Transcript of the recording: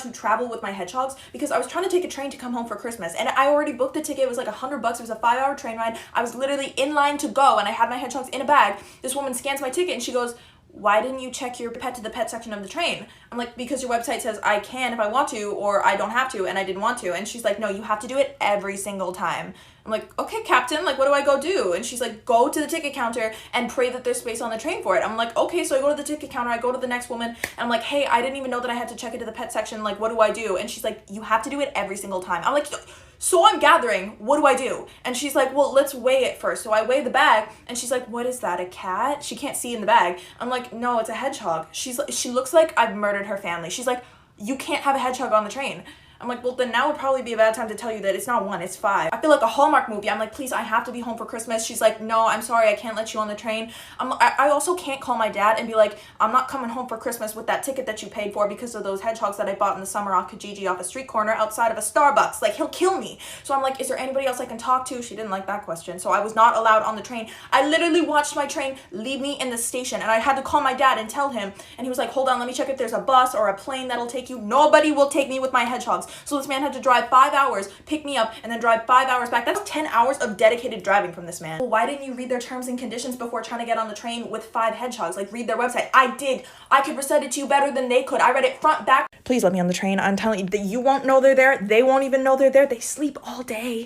to travel with my hedgehogs because I was trying to take a train to come home for Christmas, and I already booked the ticket. It was like $100. It was a 5-hour train ride. I was literally in line to go, and I had my hedgehogs in a bag. This woman scans my ticket and she goes, why didn't you check your pet to the pet section of the train? I'm like, because your website says I can if I want to, or I don't have to, and I didn't want to. And she's like, no, you have to do it every single time. I'm like, okay, Captain, like, what do I go do? And she's like, go to the ticket counter and pray that there's space on the train for it. I'm like, okay, so I go to the ticket counter, I go to the next woman, and I'm like, hey, I didn't even know that I had to check it to the pet section, like, what do I do? And she's like, you have to do it every single time. I'm like, so I'm gathering, what do I do? And she's like, well, let's weigh it first. So I weigh the bag, and she's like, what is that, a cat? She can't see in the bag. I'm like, no, it's a hedgehog. She looks like I've murdered her family. She's like, you can't have a hedgehog on the train. I'm like, well, then now would probably be a bad time to tell you that it's not 1, it's 5. I feel like a Hallmark movie. I'm like, please, I have to be home for Christmas. She's like, no, I'm sorry, I can't let you on the train. I also can't call my dad and be like, I'm not coming home for Christmas with that ticket that you paid for because of those hedgehogs that I bought in the summer off Kijiji off a street corner outside of a Starbucks. Like, he'll kill me. So I'm like, is there anybody else I can talk to? She didn't like that question. So I was not allowed on the train. I literally watched my train leave me in the station, and I had to call my dad and tell him. And he was like, hold on, let me check if there's a bus or a plane that'll take you. Nobody will take me with my hedgehogs. So this man had to drive 5 hours, pick me up, and then drive 5 hours back. That's 10 hours of dedicated driving from this man. Well, why didn't you read their terms and conditions before trying to get on the train with 5 hedgehogs? Like, read their website. I did. I could recite it to you better than they could. I read it front, back. Please let me on the train. I'm telling you that you won't know they're there. They won't even know they're there. They sleep all day.